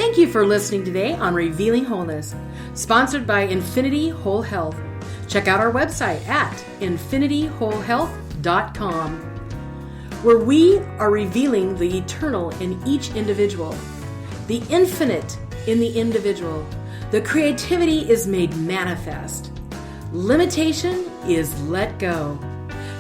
Thank you for listening today on Revealing Wholeness, sponsored by Infinity Whole Health. Check out our website at infinityWholeHealth.com, where we are revealing the eternal in each individual, the infinite in the individual. The creativity is made manifest. Limitation is let go.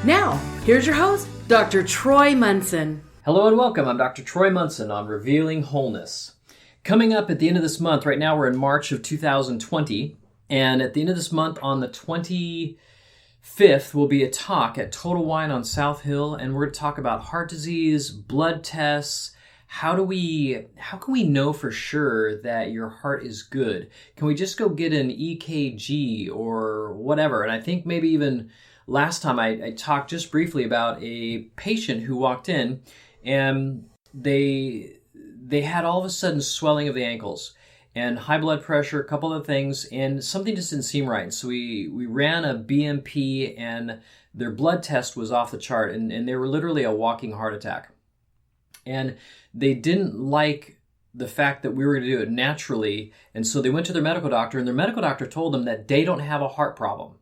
Now, here's your host, Dr. Troy Munson. Hello and welcome. I'm Dr. Troy Munson on Revealing Wholeness. Coming up at the end of this month, right now we're in March of 2020, and at the end of this month on the 25th will be a talk at Total Wine on South Hill, and we're going to talk about heart disease, blood tests. How can we know for sure that your heart is good? Can we just go get an EKG or whatever? And I think maybe even last time I talked just briefly about a patient who walked in and they had all of a sudden swelling of the ankles and high blood pressure, a couple of things, and something just didn't seem right. So we ran a BMP and their blood test was off the chart, and they were literally a walking heart attack. And they didn't like the fact that we were going to do it naturally, and so they went to their medical doctor, and their medical doctor told them that they don't have a heart problem,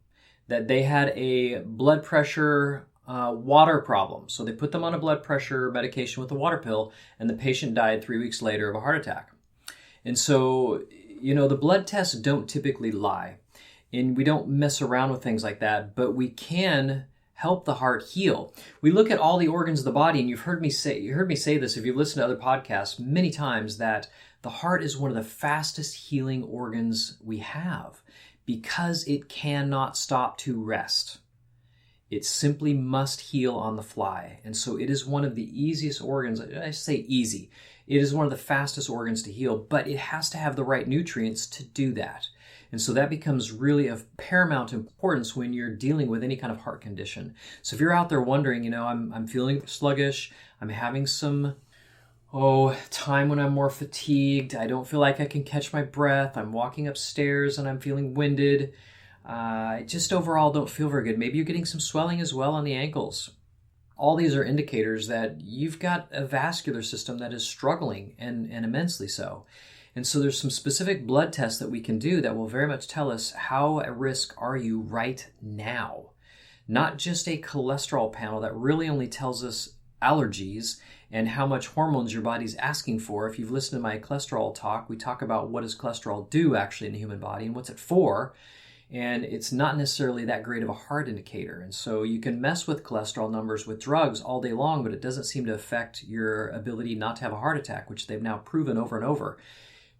that they had a blood pressure water problem. So they put them on a blood pressure medication with a water pill, and the patient died 3 weeks later of a heart attack. And so, the blood tests don't typically lie, and we don't mess around with things like that, but we can help the heart heal. We look at all the organs of the body, and you heard me say this if you've listened to other podcasts many times, that the heart is one of the fastest healing organs we have because it cannot stop to rest. It simply must heal on the fly. And so it is one of the easiest organs. I say easy. It is one of the fastest organs to heal, but it has to have the right nutrients to do that. And so that becomes really of paramount importance when you're dealing with any kind of heart condition. So if you're out there wondering, I'm feeling sluggish, I'm having some time when I'm more fatigued, I don't feel like I can catch my breath, I'm walking upstairs and I'm feeling winded, I just overall don't feel very good. Maybe you're getting some swelling as well on the ankles. All these are indicators that you've got a vascular system that is struggling and immensely so. And so there's some specific blood tests that we can do that will very much tell us how at risk are you right now. Not just a cholesterol panel that really only tells us allergies and how much hormones your body's asking for. If you've listened to my cholesterol talk, we talk about what does cholesterol do actually in the human body and what's it for. And it's not necessarily that great of a heart indicator. And so you can mess with cholesterol numbers with drugs all day long, but it doesn't seem to affect your ability not to have a heart attack, which they've now proven over and over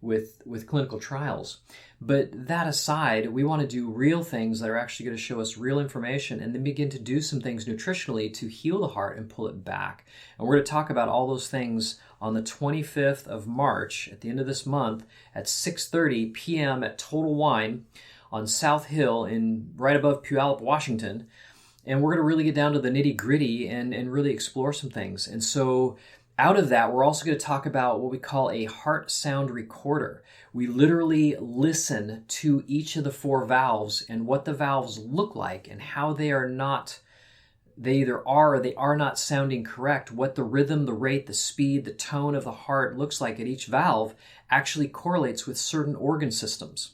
with clinical trials. But that aside, we want to do real things that are actually going to show us real information and then begin to do some things nutritionally to heal the heart and pull it back. And we're going to talk about all those things on the 25th of March at the end of this month at 6:30 p.m. at Total Wine on South Hill right above Puyallup, Washington. And we're going to really get down to the nitty gritty and really explore some things. And so out of that, we're also going to talk about what we call a heart sound recorder. We literally listen to each of the four valves and what the valves look like and how they either are or they are not sounding correct. What the rhythm, the rate, the speed, the tone of the heart looks like at each valve actually correlates with certain organ systems.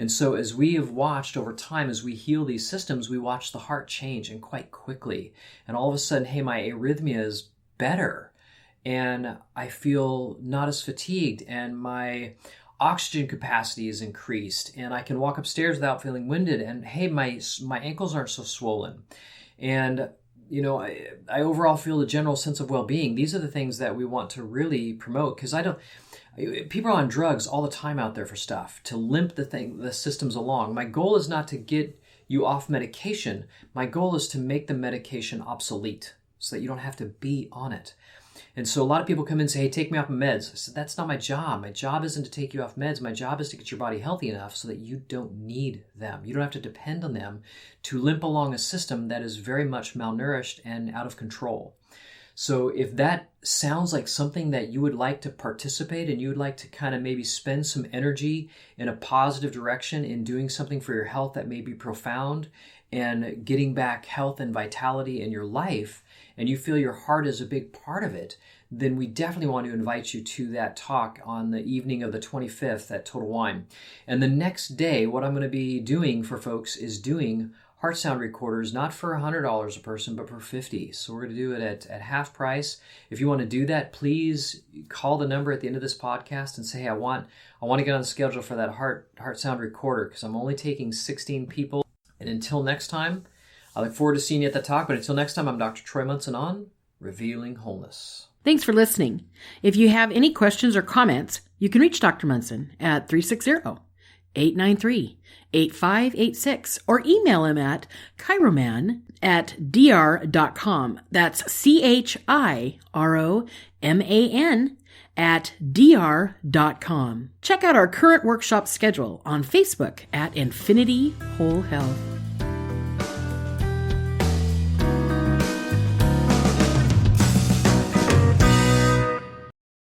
And so as we have watched over time, as we heal these systems, we watch the heart change and quite quickly. And all of a sudden, hey, my arrhythmia is better. And I feel not as fatigued, and my oxygen capacity is increased, and I can walk upstairs without feeling winded, and hey, my ankles aren't so swollen. And I overall feel a general sense of well-being. These are the things that we want to really promote, because people are on drugs all the time out there for stuff, to limp the systems along. My goal is not to get you off medication. My goal is to make the medication obsolete so that you don't have to be on it. And so a lot of people come in and say, hey, take me off of meds. I said, that's not my job. My job isn't to take you off meds. My job is to get your body healthy enough so that you don't need them. You don't have to depend on them to limp along a system that is very much malnourished and out of control. So if that sounds like something that you would like to participate and you would like to kind of maybe spend some energy in a positive direction in doing something for your health that may be profound and getting back health and vitality in your life, and you feel your heart is a big part of it, then we definitely want to invite you to that talk on the evening of the 25th at Total Wine. And the next day, what I'm going to be doing for folks is doing heart sound recorders, not for $100 a person, but for $50. So we're going to do it at half price. If you want to do that, please call the number at the end of this podcast and say, hey, I want to get on the schedule for that heart sound recorder, because I'm only taking 16 people. And until next time, I look forward to seeing you at the talk. But until next time, I'm Dr. Troy Munson on Revealing Wholeness. Thanks for listening. If you have any questions or comments, you can reach Dr. Munson at 360-893-8586 or email him at chiroman@dr.com. That's chiroman@dr.com. Check out our current workshop schedule on Facebook at Infinity Whole Health.